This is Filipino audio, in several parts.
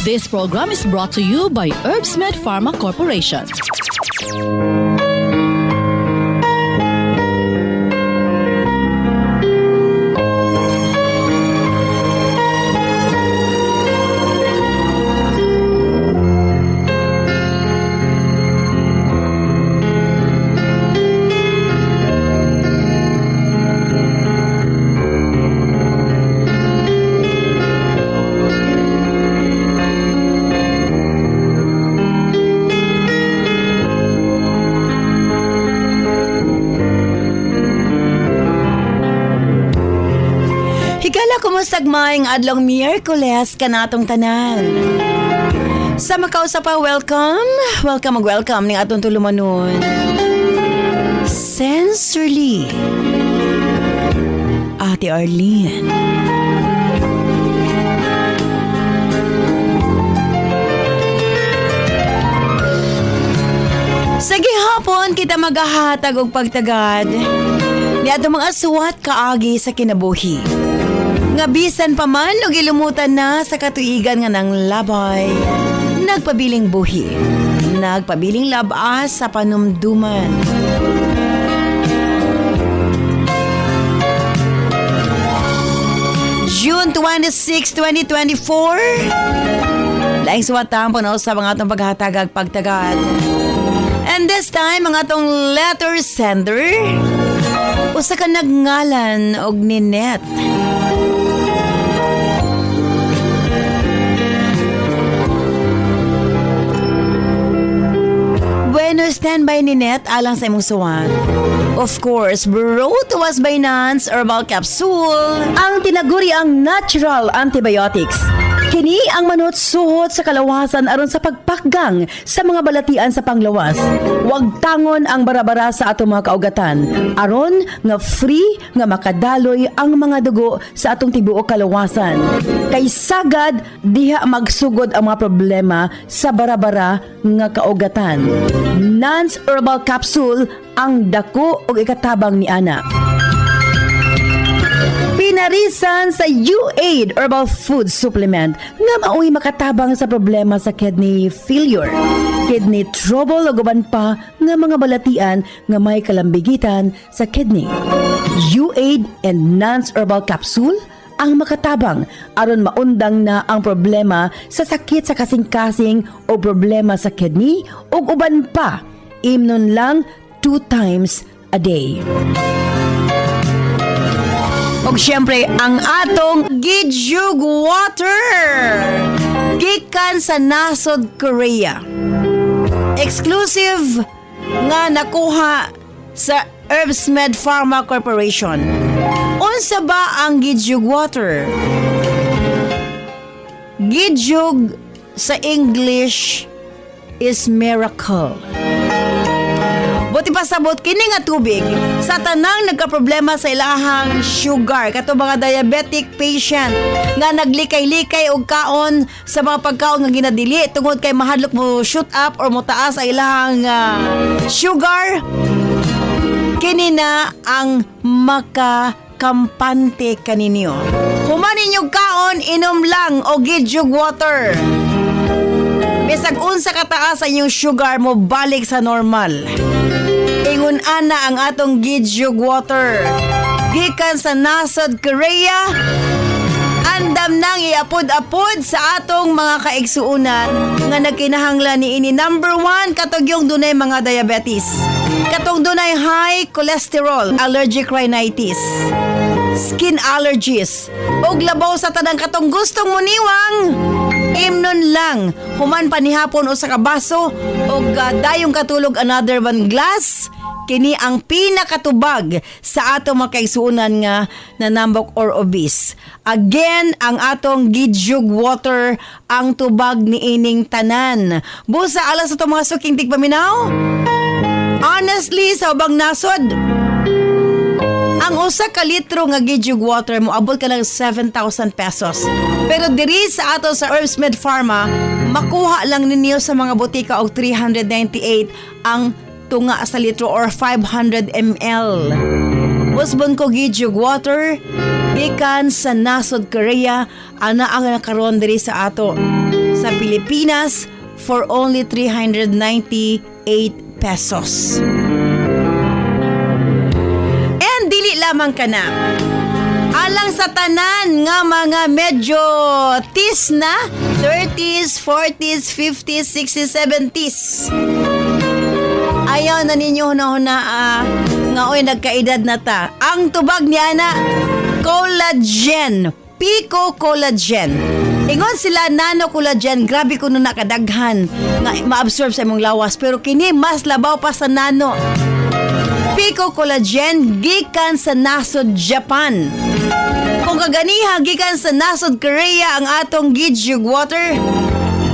This program is brought to you by Herbsmed Pharma Corporation. Kumusta maayong adlaw Miyerkules kanatong tanan. Sa makausap pa, welcome ning atong tulumanon. Sensorly, Ate Arlene. Sa gihapon kita magahatag og pagtagad ni atong mga suwat kaagi sa kinabuhi. Nga bisan pa man o gilumutan na sa katuigan nga ng labay, nagpabiling buhi, nagpabiling labas sa panumduman. June 26, 2024, laing suwatang puno sa mga atong paghatagag pagtagad. And this time, mga atong letter sender, usa ka nagngalan og Ninette. Bueno, standby ni Net alang sa imong suwat. Of course, brought to us by Nance Herbal Capsule, ang tinaguri ang natural antibiotics. Kini ang manot suhot sa kalawasan aron sa pagpakgang sa mga balatian sa panglawas. Huwag tangon ang barabara sa atong mga kaugatan aron nga free nga makadaloy ang mga dugo sa atong tibuok kalawasan. Kay sagad diha magsugod ang mga problema sa barabara nga kaugatan. Nance Herbal Capsule ang dako og ikatabang ni ana. Pinarisan sa U-Aid Herbal Food Supplement nga mao'y makatabang sa problema sa kidney failure, kidney trouble o guban pa nga mga balatian nga may kalambigitan sa kidney. U-Aid and Nance Herbal Capsule ang makatabang aron maundang na ang problema sa sakit sa kasing-kasing o problema sa kidney o uban pa. Imnon lang 2 times a day. Og syempre, ang atong Gidyug Water gikan sa nasod Korea. Exclusive nga nakuha sa Herbsmed Pharma Corporation. Unsa ba ang Gidyug Water? Gidyug sa English is miracle. Buti pa sabot kini nga tubig sa tanang nagkaproblema sa ilahang sugar kato mga diabetic patient nga naglikay-likay og kaon sa mga pagkaon nga ginadili tungod kay mahadlok mo shoot up or mo taas ang ilahang sugar. Kini na ang makakampante kaninyo. Human ninyong kaon, inom lang o Gidyug Water. Bisag unsa kataas ang inyong sugar mo balik sa normal. Ingon ana ang atong Gidyug Water. Gikan sa nasod Korea, andam nang iapod-apod sa atong mga kaigsuunan nga nagkinahanglan ni ini. Number 1, katong yung dunay mga diabetes. Katong dunay high cholesterol, allergic rhinitis, skin allergies, og labaw sa tanang katong gustong muniwang. Imnon lang, human panihapon usa ka baso og dayong katulog another 1 glass. Kini ang pinakatubag sa atong mga kaigsuunan nga nanambok or obese. Again, ang atong Gidyug Water ang tubag ni ining tanan. Busa alas sa mga suking tigpaminaw. Honestly, sa ubang nasod, ang usa ka litro nga Gidyug Water mo abot ka lang 7,000 pesos. Pero diri sa ato sa Herbsmed Pharma, makuha lang ninyo sa mga botika og 398 ang tunga sa litro or 500 ml. Usbon ko Gidyug Water gikan sa nasod Korea ana ang nakaron diri sa ato sa Pilipinas for only 398 pesos. And dili lamang ka na. Alang sa tanan nga mga medyo tis na, 30s, 40s, 50s, 60s, 70s. Ayaw na ninyo huna-huna nga oy nagkaedad na ta. Ang tubag niya na collagen, Pico Collagen. Ingon sila nano collagen, grabe kuno nakadaghan nga ma-absorb sa imong lawas, pero kini mas labaw pa sa nano. Pico Collagen gikan sa nasod Japan. Kung kaganiha gikan sa nasod Korea ang atong Gijuk water,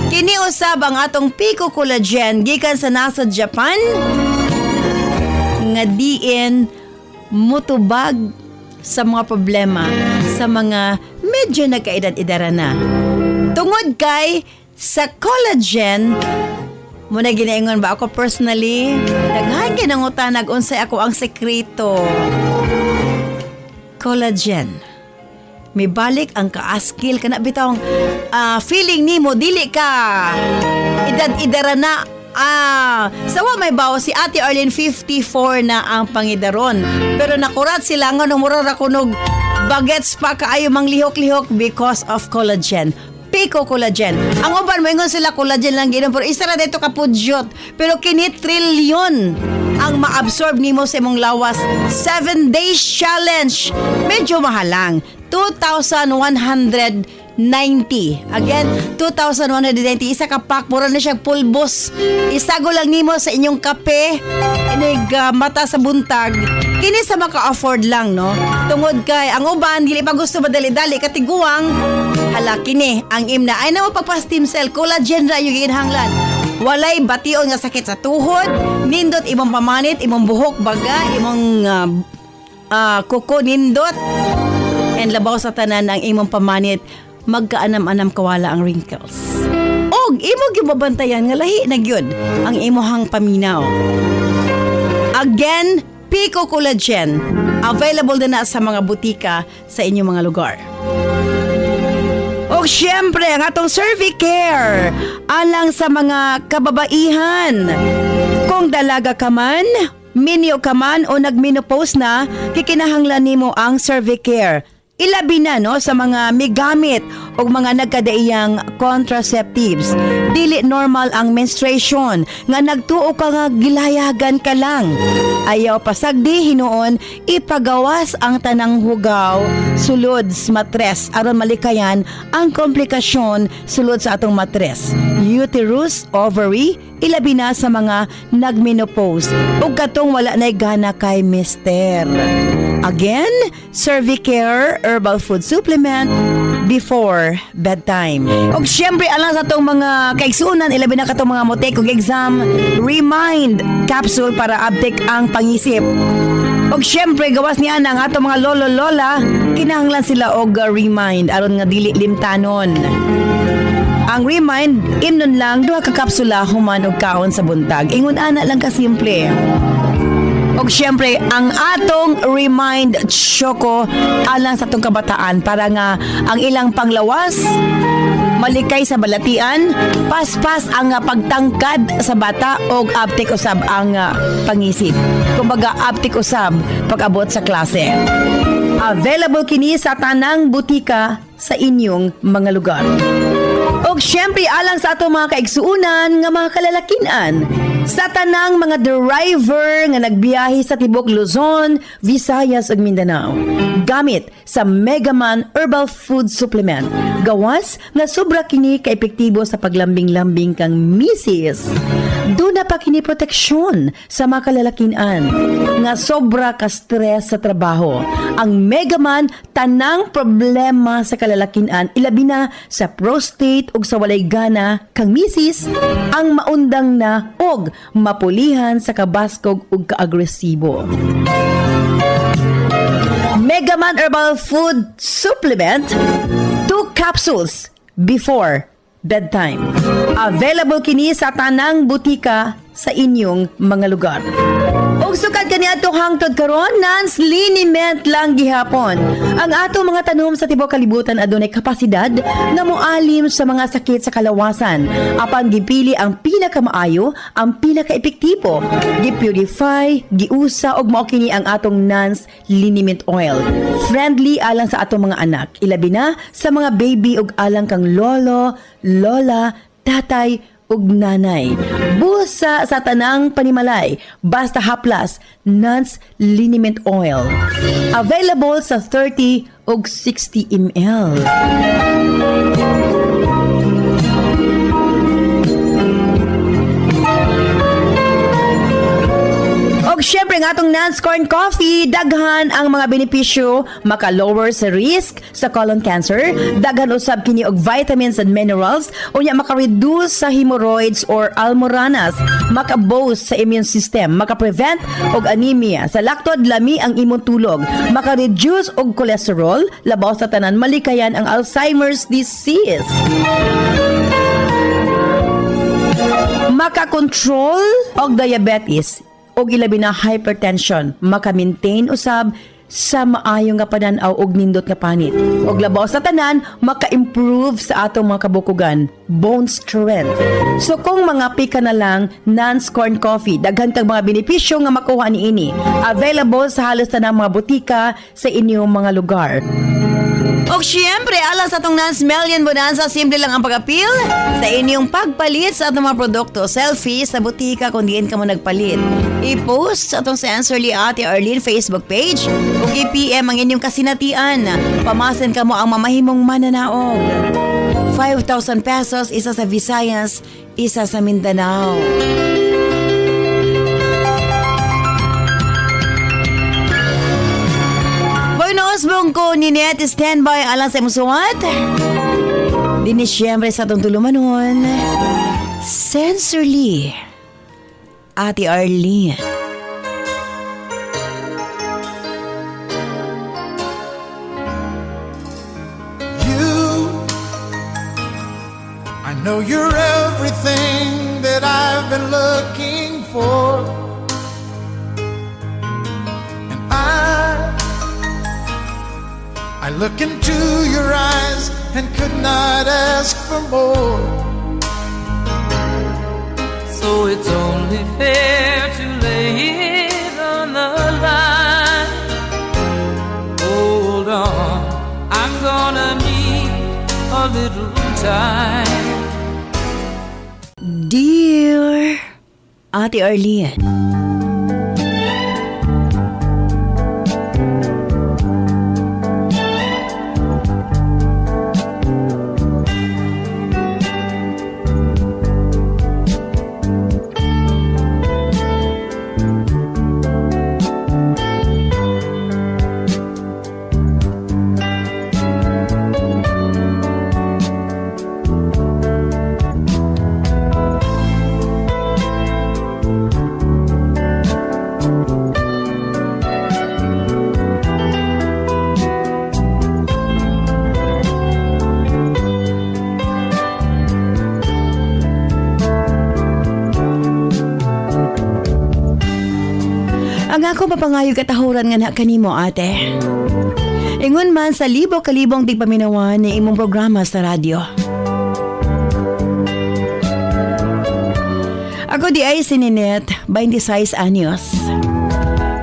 kini usab ang atong Pico Collagen gikan sa nasod Japan nga diin mutubag sa mga problema sa mga medyo nagkaedad-edara na. Tungod kay sa collagen, muna ginaingon ba ako personally, daghan ginangutanag unsay ako ang sekreto. Collagen. May balik ang kaaskil kana bitong feeling nimo dili ka edad-edara na. Sawa may bawo si Ate Arlene 54 na ang pangidaron. Pero nakurat sila nga numuro ra kunog bagets pa kaayo mang lihok-lihok because of collagen. Pico Collagen. Ang uban mo ingon sila collagen lang ginom pero isa ra dito kapudyot. Pero kini trilyon ang ma-absorb nimo sa imong lawas. 7 days challenge. Medyo mahalang. 2,190. Again, 2,190. Isa ka pack, mura na siya pulbos. Isago lang nimo sa inyong kape. Inig mata sa buntag. Kini sa maka-afford lang, no? Tungod kay, ang uban, dili pa gusto madali-dali, katiguang, hala, kini, ang imna, ay na mo pagpa-stem cell, collagen ra yung ginhanglan. Walay bation nga sakit sa tuhod, nindot imong pamanit, imong buhok baga, imong kuko nindot, and labaw sa tanan ang imong pamanit, magkaanam-anam kawala ang wrinkles. Og imo gimabantayan nga lahi na gyud ang imuhang paminaw. Again, Pico Collagen. Available din na sa mga butika sa inyong mga lugar. O syempre, ang atong Cervicare alang sa mga kababaihan. Kung dalaga ka man, minyo ka man o nagmenopause na, kikinahanglan nimo ang Cervicare. Ilabi na no sa mga migamit o mga nagkadaiyang contraceptives. Dili normal ang menstruation nga nagtuo ka nga gilayagan ka lang. Ayaw pasagdi hinuon ipagawas ang tanang hugaw sulod sa matres aron malikayan ang komplikasyon sulod sa atong matres. Uterus, ovary, ilabi na sa mga nagmenopause ug katong wala nay gana kay mister. Again, Cervicare Herbal Food Supplement before bedtime. Og syempre alang sa itong mga kaigsunan, ilabi na katong mga motek og exam, Remind capsule para update ang pangisip. Og syempre gawas niya ang atong mga lolo-lola, kinahanglan sila og Remind aron nga dili limtanon. Ang Remind, imnon lang 2 ka kapsula human og kaon sa buntag. Ingon ana lang ka simple. Og syempre, ang atong Remind Choco alang sa atong kabataan para nga ang ilang panglawas, malikay sa balatian, paspas ang pagtangkad sa bata o aptik usab ang pangisip. Kumbaga, aptik usab pag-abot sa klase. Available kini sa tanang butika sa inyong mga lugar. Og syempre alang sa ato mga kaigsuunan nga mga kalalakinan, sa tanang mga driver nga nagbiyahe sa tibok Luzon, Visayas ug Mindanao, gamit sa Megaman Herbal Food Supplement. Gawas nga sobra kini kaepektibo sa paglambing-lambing kang misis. Duna pa kini proteksyon sa mga kalalakinan nga sobra ka stress sa trabaho. Ang Megaman tanang problema sa kalalakinan ilabi na sa prostate ug sa walay gana kang misis ang maundang na og mapulihan sa kabaskog ug kaagresibo. Megaman Herbal Food Supplement, 2 capsules before bedtime. Available kini sa tanang butika sa inyong mga lugar. O Og sukad kani atong hangtod karon, non-liniment lang gihapon. Ang atong mga tanom sa tibuok kalibutan adunay kapasidad nga moalim sa mga sakit sa kalawasan. Apan gipili ang pinakamaayo, ang pinaka-epektibo. Gi-purify, giusa og mao kini ang atong non-liniment oil. Friendly alang sa atong mga anak, ilabi na sa mga baby ug alang kang lolo, lola, tatay ug nanay. Busa sa tanang panimalay, basta haplas, Nance Liniment Oil. Available sa 30 ug 60 ml. Og syempre nga atong Nance Corn Coffee, daghan ang mga benepisyo, maka-lower sa risk sa colon cancer, daghan usab kini og vitamins and minerals, unya maka-reduce sa hemorrhoids or almoranas, maka-boost sa immune system, maka-prevent og anemia, sa laktod lami ang imong tulog, maka-reduce og cholesterol, labaw sa tanan malikayan ang Alzheimer's disease. Maka-control og diabetes og ilabi na hypertension, maka-maintain usab sa maayong nga pananaw og nindot nga panit. Og labaw sa tanan, maka-improve sa atong mga kabukugan, bone strength. So kung mga pika na lang, Nance Corn Coffee, daghan kang mga benepisyo nga makuha niini. Available sa halos tanang mga butika sa inyong mga lugar. Og syempre, alang sa itong Nance Million Bonanza, simple lang ang pag-appeal sa inyong pagpalit sa atong mga produkto. Selfie sa butika kung diin ka mo nagpalit. I-post sa itong Sensorly Ate Arlene Facebook page o i-PM ang inyong kasinatian. Pamasin ka mo ang mamahimong mananaog. 5,000 pesos, isa sa Visayas, isa sa Mindanao. Osbong ko ni Net standby alang sa musuwat. Dini siyempre sa itong tulumanon. Sensorly Ate Arlene. I know you're everything that I've been looking for. I look into your eyes and could not ask for more. So it's only fair to lay it on the line. Hold on, I'm gonna need a little time. Dear Ate Arlene, ang ako mapangayo katahuran nga na kanimo ate. Ingon man sa libo-kalibong tigpaminawan ni imong programa sa radyo. Ako di ay sininet, 26 anyos.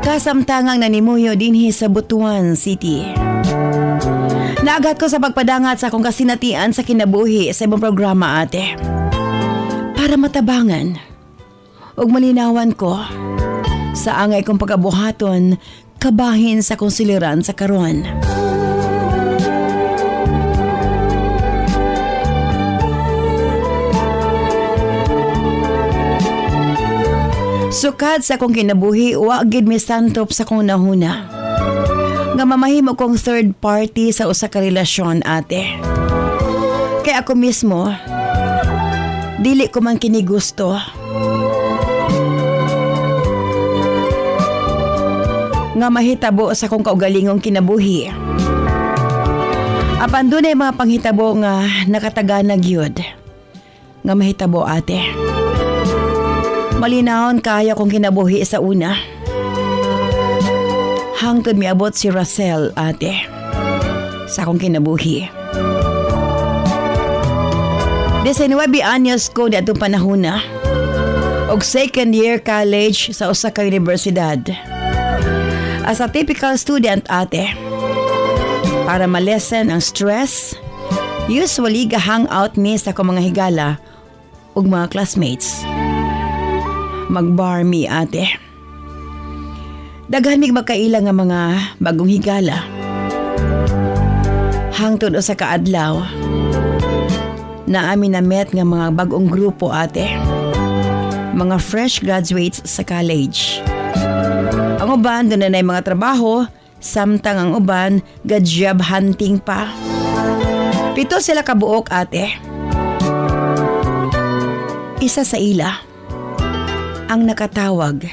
Kasamtangang nanimuyo dinhi sa Butuan City. Naagat ko sa pagpadangat sa akong kasinatian sa kinabuhi sa imong programa ate. Para matabangan ug malinawan ko sa angay kong pagabuhaton, kabahin sa konsileran sa karon. Sukad sa akong kinabuhi, wagid mi santop sa kong nahuna. Nga mamahimo kong third party sa usa ka relasyon ate. Kaya ako mismo, dili ko man kini gusto. Nga mahitabo sa kong kaugalingong kinabuhi. Apan dunay mga panghitabo nga nakataganag yun. Nga mahitabo ate. Malinahon kaya kong kinabuhi sa una. Hangtod miabot si Russell, ate. Sa akong kinabuhi. 19 anyos ko na itong panahon na. Og second year college sa usa ka universidad. As a typical student, ate, para malesen ang stress, usually ga-hangout mi sa akong mga higala ug mga classmates. Mag-bar mi, ate. Daghan mig magkaila nga mga bagong higala. Hangtod usa ka adlaw, na amin na met nga mga bagong grupo, ate. Mga fresh graduates sa college. Ang uban doon na mga trabaho, samtang ang uban ga-job hunting pa. 7 sila kabuok, ate. Isa sa ila ang nakatawag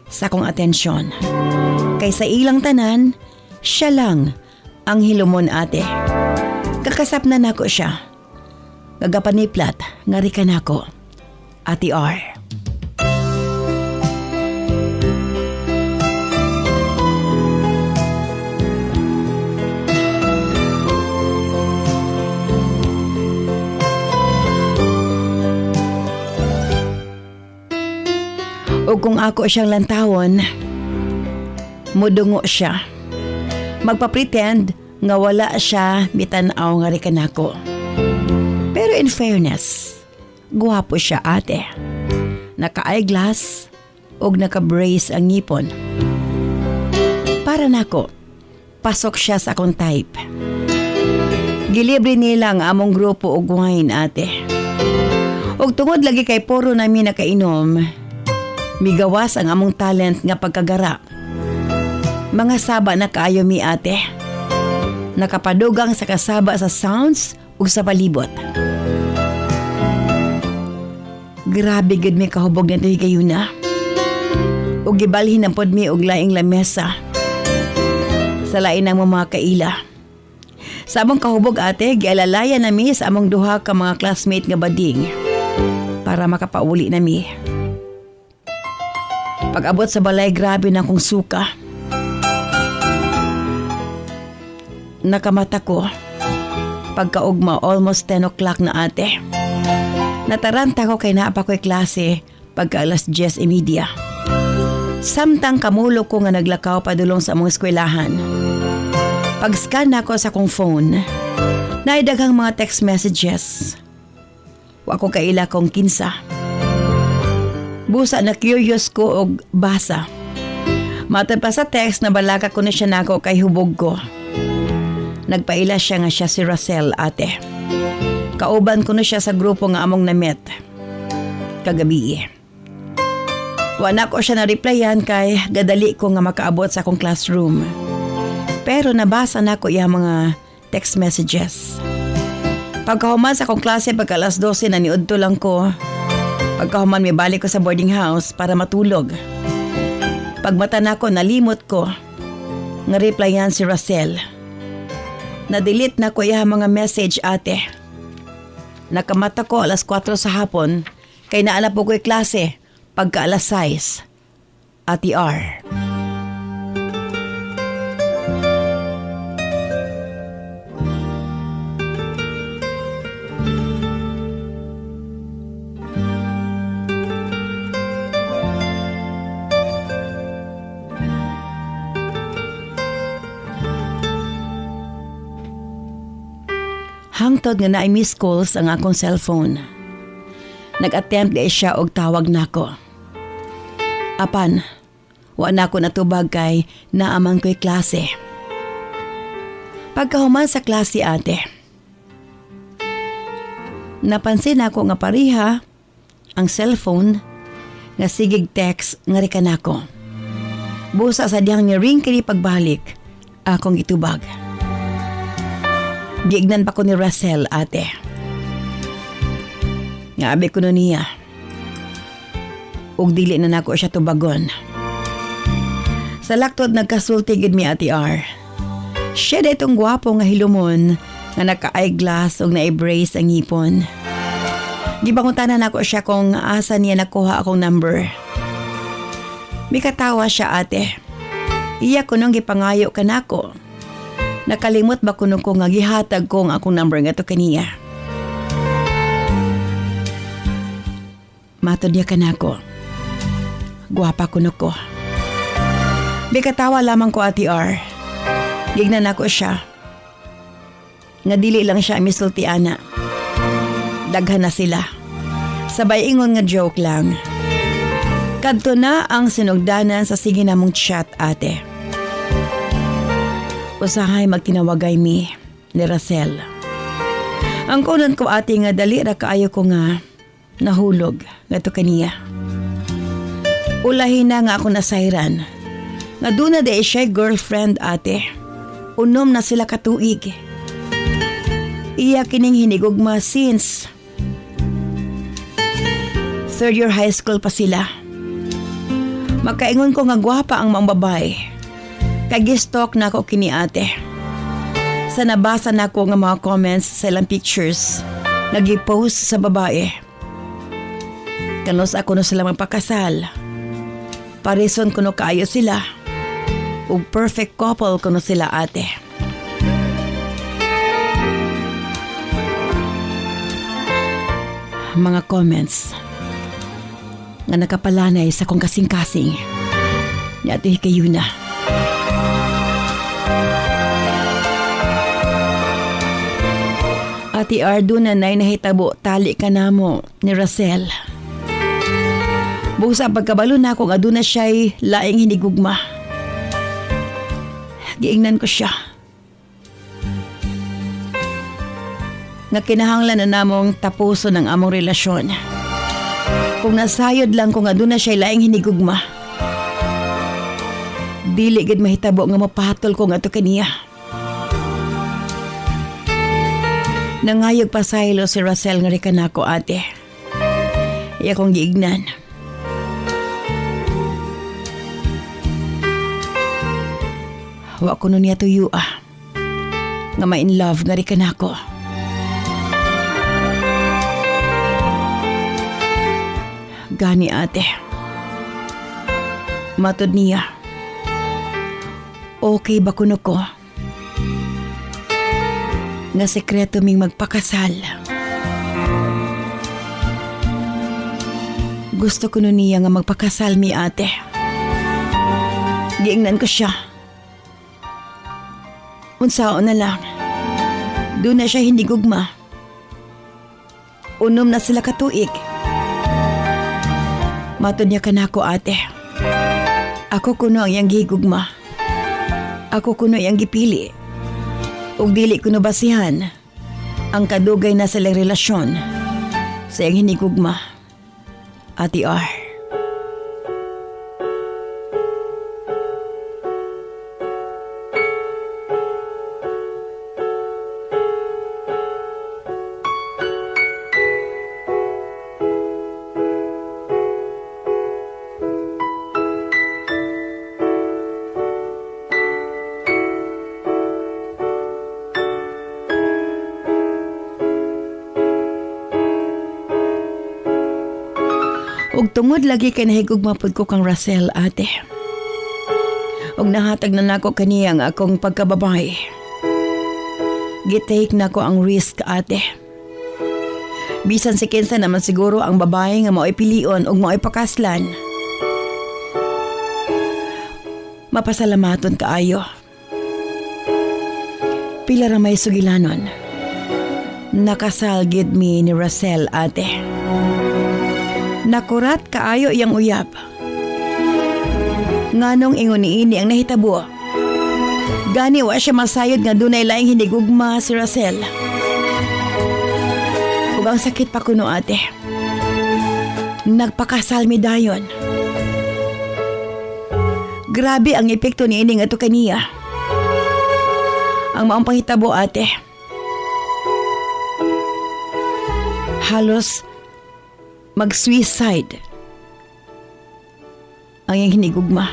sa akong atensyon. Kay sa ilang tanan, siya lang ang hilumon, ate. Kakasap na nako siya. Gagapaniplat nga rika nako, Ate R. O kung ako siyang lantawon, mudungo siya. Magpa-pretend nga wala siya mitanaw nga rika nako. Pero in fairness, guwapo siya, ate. Naka-eyeglass o naka-brace ang ngipon. Para nako, pasok siya sa akong type. Gilibre nila ang among grupo og wine, ate. Og tungod lagi kay puro namin nakainom, migawas ang among talent nga pagkagara. Mga saba na kaayo mi, ate. Nakapadugang sa kasaba sa sounds ug sa palibot. Grabe gud mi kahubog nito higayuna. Ug gibalhin ang pod mi og laing lamesa. Sa lain ang mga kaila. Sa among kahubog, ate, gialalaya nami sa among duha ka mga classmate nga bading para makapauli nami. Pag-abot sa balay, grabe na akong suka. Nakamata ko. Pagkaugma, almost 10 o'clock na, ate. Nataranta ko kay naapa ko'y klase pagka alas 10:30. Samtang kamulo ko nga naglakaw padulong sa among eskwelahan. Pag-scan ako sa akong phone, naidaghang mga text messages. Wa ko kaila kong kinsa. Busa na curious ko og basa. Matod pa sa text na balaka ko na siya nako kay hubog ko. Nagpaila siya nga siya si Russell, ate. Kauban ko na siya sa grupo nga among namet kagabi. Wala ko siya na-replyan kay gadali ko nga makaabot sa akong classroom. Pero nabasa na ko iya mga text messages. Pagkahuman sa akong klase pagka alas 12 na niudto lang ko. Pagkahuman may balik ko sa boarding house para matulog. Pagmata na ko, nalimot ko. Nga replyan si Russell. Na-delete na ko iya mga message, ate. Nakamata ko alas 4 sa hapon kay naala po ko'y klase pagka alas 6. Ate R. Hangtod nga naay miss calls ang akong cellphone. Nag-attempt gay siya og tawag nako. Apan, wa na ako natubag kay naaman ko'y klase. Pagkahuman sa klase, ate, napansin ako nga pariha ang cellphone nga sigig text nga rika nako. Busa sa diyang ni ring kini pagbalik, akong itubag. Giignan pa ko ni Russell, ate. Ngabi ko na niya. Ug dili na nako siya tubagon. Sa laktod nagkasulti gid mi, Ate R. Siya da itong gwapo nga hilumon nga naka-eyeglass ug na-brace ang ngipon. Gibangutanan nako siya kung asa niya nakuha akong number. Mikatawa siya, ate. Iya ko nang gipangayo ka nako. Nakalimot ba kuno ko nga gihatag ko ang akong number nga to kaniya. Matod niya ka nako. Guwapa kuno ko. Bikatawa lamang ko Ate R. Gignan ako siya. Nga dili lang siya misultiana. Daghan na sila. Sabay ingon nga joke lang. Kadto na ang sinugdanan sa sige namong chat ate. Usahay magtinawagay mi ni Racel. Ang kunan ko ate nga dali ra kaayo ko nga nahulog nga to kaniya. Ulahin na nga ako nasayran. Nga doon na de siya girlfriend ate. Unom na sila katuig. Iya kining hinigugma since 3rd year high school pa sila. Magkaingon ko nga gwapa ang mga babae. Kag-stalk na ako kini ate. Sa nabasa na ko nga mga comments sa ilang pictures nag-post sa babae. Kanos ako no sila magpakasal. Parison ko no kaayo sila. Ug perfect couple ko no sila ate. Mga comments nga nakapalanay sa kong kasing-kasing ni Ate Hikayuna. Ate Ardo na nahitabo tali ka namo ni Racel. Busa pagkabalo na kung aduna siya'y laing hinigugma. Giingnan ko siya. Nga kinahanglan na namong tapuson ang among relasyon. Kung nasayod lang kung aduna siya'y laing hinigugma. Dili gid mahitabo nga mapatol ko nga to kaniya. Nangayog pa saylo si Racel nga rikan ako ate. Iya kong giignan. Wa ko nun niya tuyo nga ma-in love nga rikan ako. Gani ate. Matod niya. Okay ba kuno ko? Nga sekreto ming magpakasal. Gusto ko nun niya nga magpakasal mi ate. Giingnan ko siya. Unsaon na lang. Doon na siya hindi gugma. Unom na sila katuig. Matod niya ka na ako ate. Ako kuno ang iyang gigugma. Ako kuno iyang gipili. Ug dili kuno basihan ang kadugay na silang relasyon sa iyang hinigugma. Ate R. Ug tungod lagi kay nahigugma pud ko kang Racel ate. Ug nahatag na nako kaniya ang akong pagkababae. Gitake nako ang risk ate. Bisan si kinsa naman siguro ang babae nga mao'y pilion ug mao'y pakaslan. Mapasalamaton kaayo. Pila ra may sugilanon. Nakasal gid mi ni Racel ate. Nakurat kaayo iyang uyab. Nganong ingon niini ang nahitabo. Gani wa siya masayod nga dunay laing hinigugma si Racel. Ug ang sakit pa kuno ate. Nagpakasal mi dayon. Grabe ang epekto niini nga to kaniya. Ang maong panghitabo ate. Halos mag-suicide ang iyang hinigugma.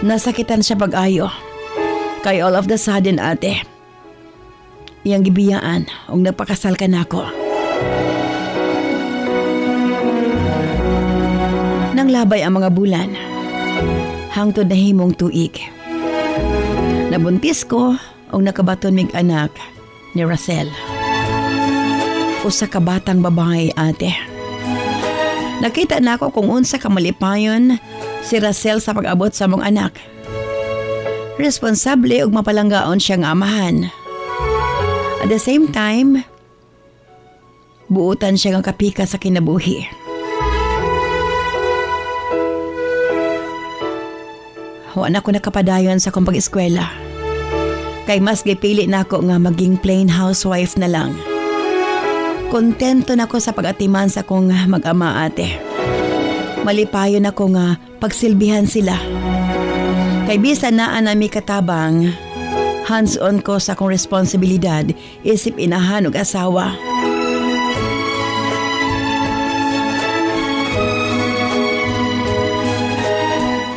Nasakitan siya pag-ayo. Kay all of the sudden ate, iyang gibiyaan og nagpakasal ka nako. Nang labay ang mga bulan, hangtod nahimong tuig. Nabuntis ko o nakabaton mig anak ni Russell. Usa ka batang babae, ate. Nakita na ako kung unsa ka malipayon si Russell sa pag-abot sa mong anak. Responsable ug mapalanggaon siya nga amahan. At the same time, buutan siya nga kapika sa kinabuhi. Wa na ko nakapadayon sa kong pag-eskwela. Kay mas gipili na ako nga maging plain housewife na lang. Kontento na ko sa pag-atiman sa kong mag-ama, ate. Malipayon ako nga pagsilbihan sila. Kay bisan na anami katabang, hands-on ko sa kong responsibilidad isip inahan ug asawa.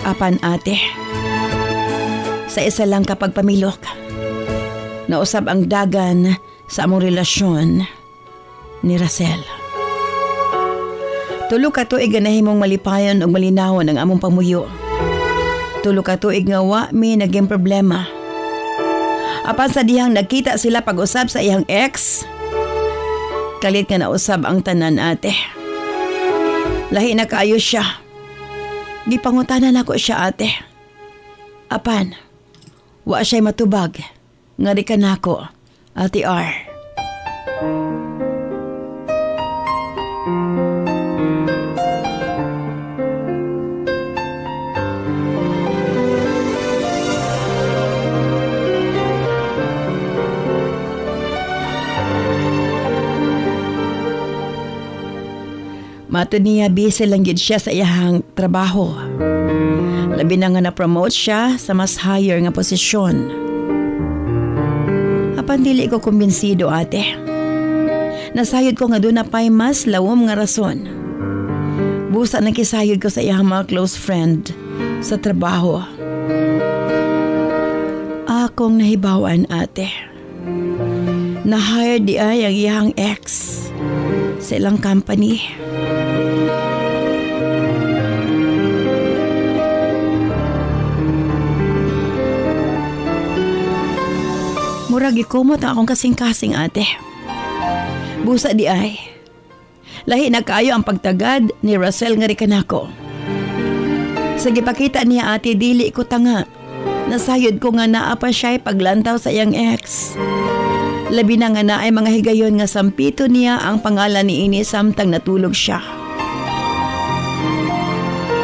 Apan, ate, sa isa lang kapag pamilok, nausab ang dagan sa among relasyon ni Russell. Tulo ka tuig nga nahimong malipayon ug malinawon ang among pamuyo. Tulo ka tuig nga wa mi naging problema. Apan sa dihang nagkita sila pag-usab sa iyang ex, kalit nga nausab ang tanan, ate. Lahi na kaayo siya. Gipangutanan ako siya, ate. Apan, wa siya'y matubag. Nga di ka nako, Ate R. Mato niya busy lang yun siya sa iyang trabaho. Labi na nga na-promote siya sa mas higher nga posisyon. Apan dili ko kumbinsido, ate. Nasayod ko nga doon na pa'y mas lawom nga rason. Busa na kisayod ko sa iyang mga close friend sa trabaho. Akong nahibawan, ate. Na-hire di ay ang iyang ex sa ilang company. Murag ikumot ang akong kasing-kasing, ate. Busa di ay. Lahi na kaayo ang pagtagad ni Russell nga rikanako. Sa gipakita niya, ate, dili ko tanga. Nasayod ko nga naa pa siya'y paglantaw sa iyang ex. Labi na nga naay mga higayon nga sampito niya ang pangalan ni ini samtang natulog siya.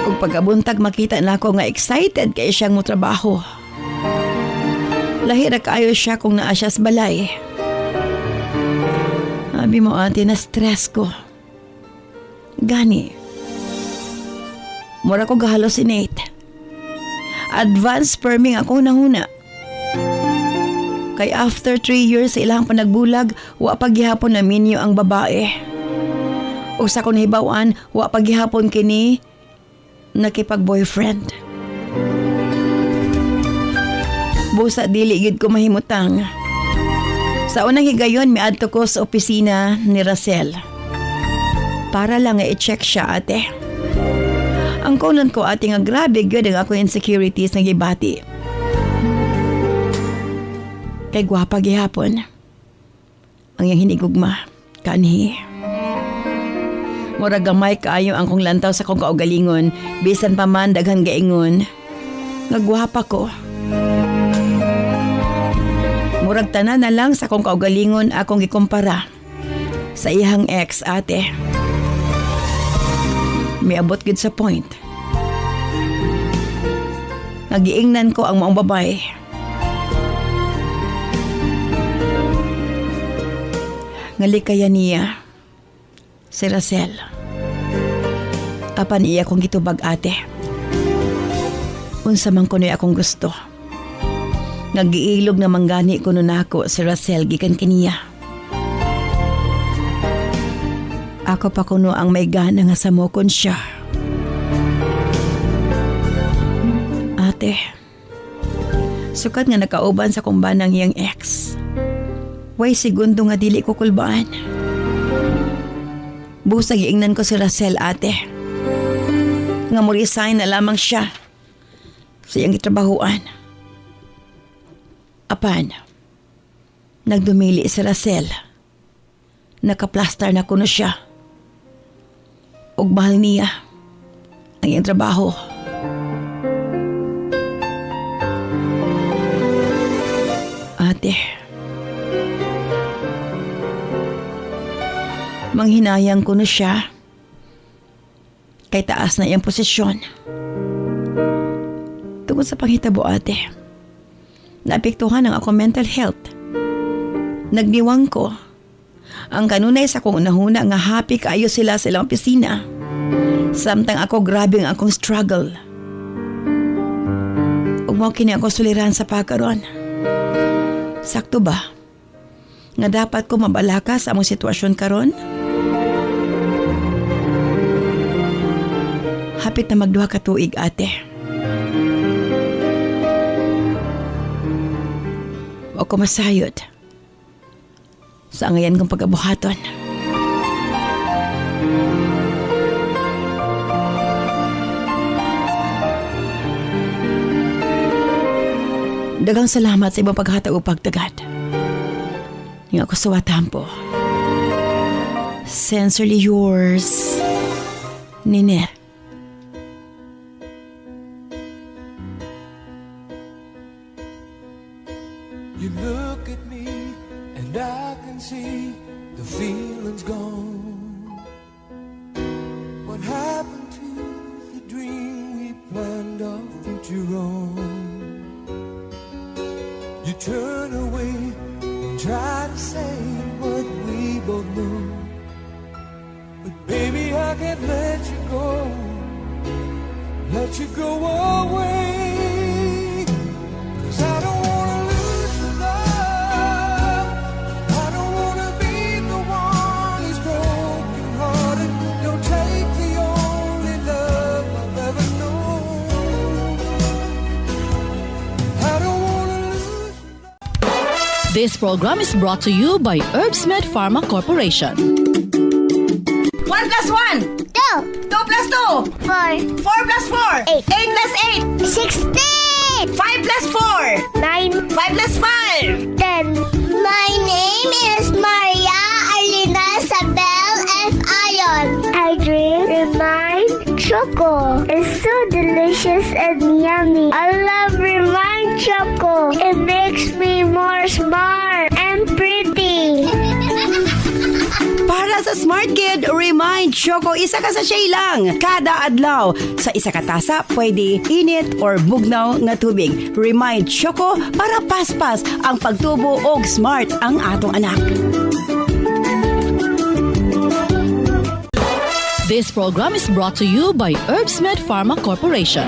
Ug pagkabuntag makita na ako nga excited kay siyang mo trabaho. Lahi ra kaayo siya kung naa siya sa balay. Abi mo, ate, na stress ko. Gani. Mura ko gahalusinate. Advance sperming ako nahuna. Kay after 3 years sa ilang panagbulag, wa paghihapon na minyo ang babae. O sa kong nahibawan, wa paghihapon kini nakipag-boyfriend. Busa dili gid ko mahimutang. Sa unang higayon, miadto ko sa opisina ni Russell. Para lang nga i-check siya, ate. Ang kunon ko, ate, nga grabe gyud ang ako insecurities nga gibati. Kay gwapa gihapon. Ang iyang hinigugma, kanhi. Murag gamay kaayo ang kong lantaw sa kong kaugalingon, bisan pa man daghan gaingon. Nga gwapa ko. Murag tanan na lang sa kong kaugalingon akong gikumpara sa iyang ex, ate. Miabot gid sa point. Nagiingnan ko ang maong babae. Ngalikaya niya si Russell. Apan iya kong gitubag, ate. Unsa man kuno'y akong gusto. Nagiilog na manggani ko nun ako si Russell gikan kaniya. Ako pa kuno ang may gana nga samokon siya. Ate, sukat nga nakauban sa kumbanang iyang ex. Way segundo nga dili ko kulbaan. Busag iingnan ko si Russell, ate. Nga mo resign na lamang siya. sa iyang gitrabahuan. Apan, nagdumili si Racel. Nakaplastar na kuno siya. Ug mahal niya ang iyang trabaho. Ate, manghinayang kuno siya kay taas na iyang posisyon. Tungkol sa panghitabo, ate, naapektuhan ang ako mental health. Nagniwang ko ang kanunay sa kong unahuna nga happy kaayo sila sa ilang opisina. Samtang ako grabe ang akong struggle. Ug mao kini ako suliran sa pagkaron. Sakto ba nga dapat ko mabalaka sa among sitwasyon karon? Hapit na magduha ka tuig, ate. O kumasayod sa angayan kong pagkabuhaton. Daghang salamat sa ibang paghatag o pagtagad. Yung ako sa watampo. Sincerely yours, Ninette. You look at me and I can see the feeling's gone. What happened to the dream we planned our future on? You turn away and try to say what we both know. But baby, I can't let you go away. 'Cause I don't wanna lose your love. I don't wanna be the one who's broken hearted. Don't take the only love I've ever known. I don't wanna lose your love. This program is brought to you by Herbsmed Pharma Corporation. 1 plus 1. 2, 2 plus 2. 4, 4 plus 4. 8. 8 plus 8. 16, 5 plus 4. 9, 5 plus 5. 10. My name is Maria Arlina Isabel F. Ayon. I drink Remind Choco. It's so delicious and yummy. I love Remind Choco. It makes me more smart and pretty. Para sa Smart Kid, Remind Choco, isa ka sa shay lang. Kada adlaw. Sa isa ka tasa, pwede init or bugnaw nga tubig. Remind Choco para paspas ang pagtubo og smart ang atong anak. This program is brought to you by Herbsmed Pharma Corporation.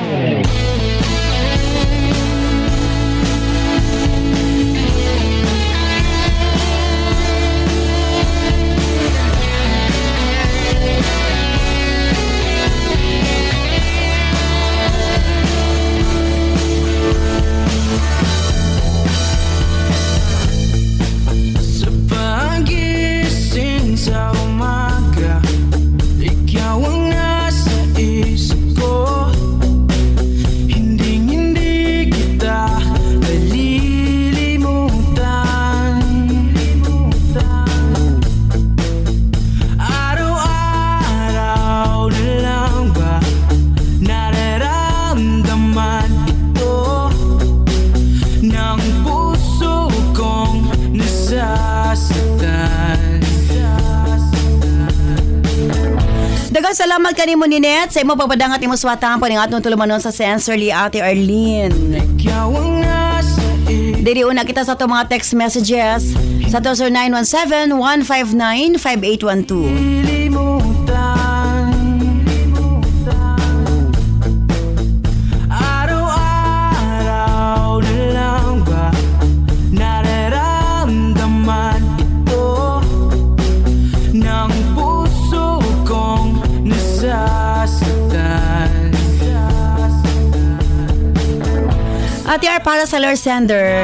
Sa pagising sa umaga, ikaw ang nasa isip ko. Hindi kita nalilimutan. Araw-araw na lang ba nararamdaman ito ng puso kong nasasaktan? Daghang salamat kanimo Ninette sa imong pagpadangat imong swatang ning atong tulumanon sa Sensorly, Ate Arlene. Ikaw ang nasa isip. Diri una kita sa itong mga text messages sa 0917-159-5812. Lilimutan. Araw-araw na lang ba nararamdaman ito ng puso kong nasasaktan? Ate R, para sa Lord Sender,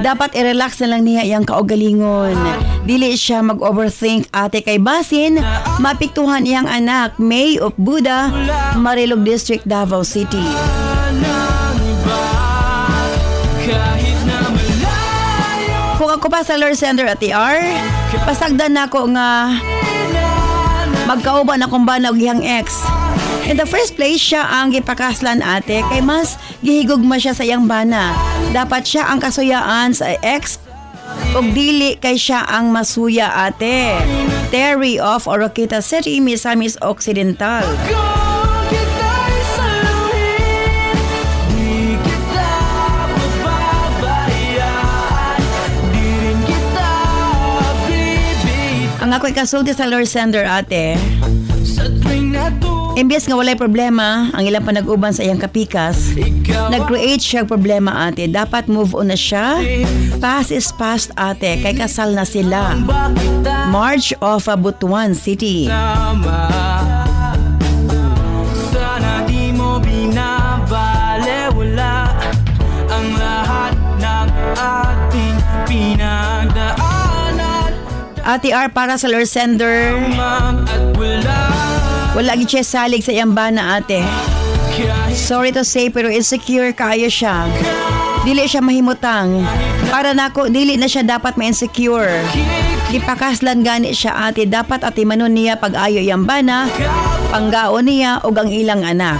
dapat i-relax na lang niya iyang kaugalingon. Dili siya mag-overthink, ate, kay basin mapiktuhan iyang anak, May of Buddha, Marilog District, Davao City. Nang Ako pa sa Lord Sender at TR. Pasagdan na ako nga magkauban akong bana og iyang ex. In the first place, siya ang gipakaslan ate kay mas gihigugma siya sa iyang bana. Dapat siya ang kasuyaan sa ex ug dili kay siya ang masuya ate. Terry of Oroquita City, Misamis Occidental. Ang ako'y kasulti sa Lord Sender ate. Imbes nga walay problema ang ilang panag-uban sa iyang kapikas, nag-create siya problema ate. Dapat move on na siya. Past is past ate, kay kasal na sila. March of Butuan City. Sana di mo binabalewala ang lahat ng ating pinagdaanan. Ate R para sa Lord Sender. At Wala gid siya salig sa iyang bana ate. Sorry to say pero insecure kayo siya. Dili siya mahimutang. Para nako dili na siya dapat ma-insecure. Gipakaslan gani siya ate. Dapat atimanon niya pag-ayo iyang bana, panggaon niya og ang ilang anak.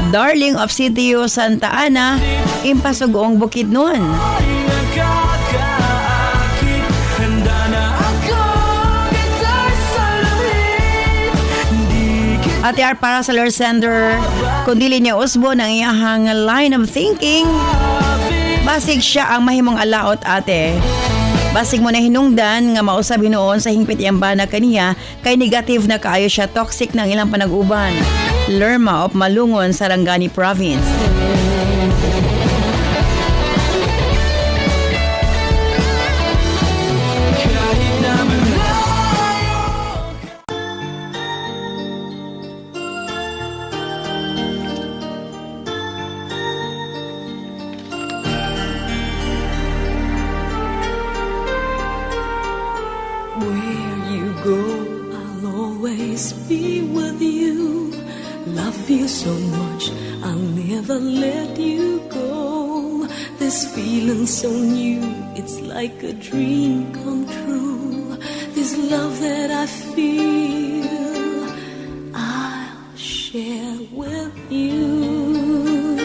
Darling of Sitio Santa Ana, impasugong Bukidnon. Ate R para sa Lord Sender, kung dili niya usbo ng iyahang line of thinking, basig siya ang mahimong alaot ate. Basig mo na hinungdan nga mausabi noon sa hingpit iyang bana kaniya kay negative na kaayo siya, toxic ng ilang panag-uban. Lerma of Malungon, Sarangani Province. Be with you, love you so much, I'll never let you go. This feeling so new, it's like a dream come true. This love that I feel, I'll share with you.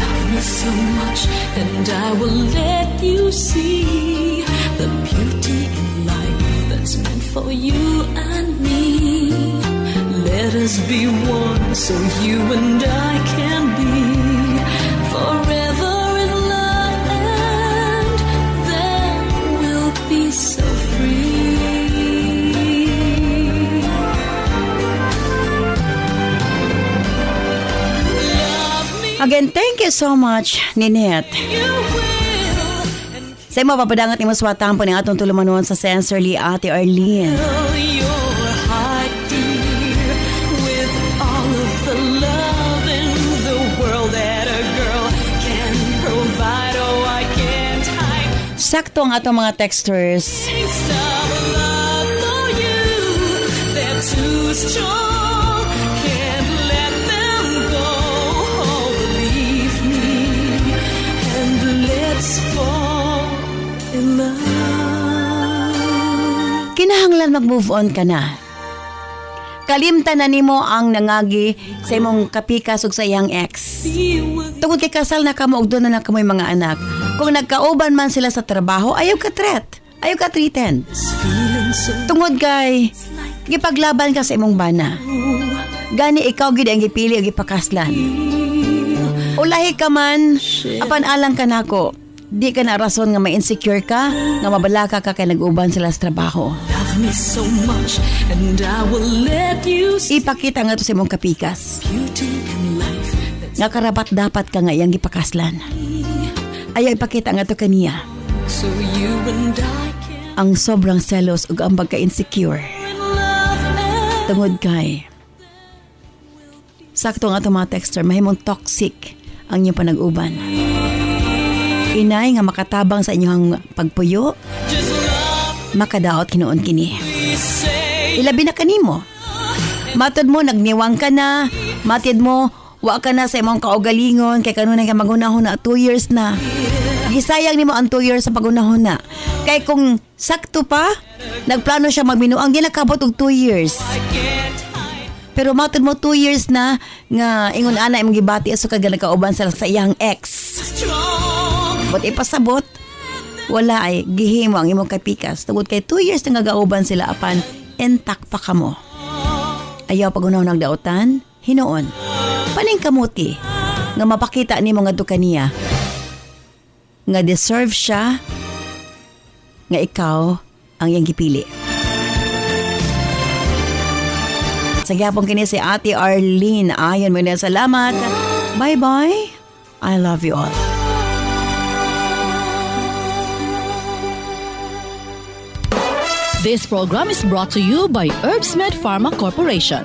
Love me so much, and I will let you see the beauty in life that's meant for you and me. Let us be one so you and I can be forever in love, and then we'll be so free. Love me, Again, thank you so much, Ninette. you will. Sa imo papadangat nimo swatang po ni atong tulumanon sa Sensorly Ate Arlene. Your heart, dear, with all of the love in the world that a girl can provide. Oh, I can't hide Sakto ang atong mga texters. some love for you. They're too strong, can't let them go. Oh, believe me, and let's fall in love. Kinahanglan mag-move on ka na. Kalimtan na nimo ang nangagi sa imong kapikas ug sa iyang ex. Be with Tungod kay kasal na kamo ug doon na kamoy mga anak. Kung nagkauban man sila sa trabaho, ayaw ka threat. Ayaw ka threaten. this feeling so Tungod kay gipaglaban ka sa imong bana. Gani ikaw gid ang gipili ug gipakaslan. Ulahi ka man, apan alang ka nako. Di ka na rason nga ma-insecure ka, nga mabalaka ka kay nag-uban sila sa trabaho. love me so much, and I will let you see Ipakita nga to sa imong kapikas. beauty in life that's Nga karapat dapat ka nga iyang gipakaslan. Ayaw ipakita nga to kaniya. so you and I can Ang sobrang selos ug ang pagka-insecure. in love and Tungod kay sakto nga to mga texter, mahimong toxic ang inyong panag-uban. Inay nga makatabang sa inyong pagpuyo, just love makadaot kinuon kini. me say Ilabi na kanimo. Matod mo, nagniwang ka na. Matid mo, Wa ka na sa imong kaugalingon kay kanunay ka magunahon na 2 years na. Gisayang nimo ang 2 years sa pagunahon na. Kay kung sakto pa, nagplano siya magbinuang, di nakabot og 2 years. Pero matod mo 2 years na nga ingon ana imong gibati aso kag nagkauban sa iyang ex. But ipasabot, wala ay gihimo ang imong kapikas. Tungod kay 2 years na nagauban sila apan intact pa kamo. Ayaw pagunaw ng dautan, hinuon. Paning kamuti nga mapakita nimo nga kaniya nga deserve siya nga ikaw ang iyang gipili. Sa gyapon kini si Ate Arlene. Ayon mo na, salamat. Bye-bye. I love you all. This program is brought to you by Herbsmed Pharma Corporation.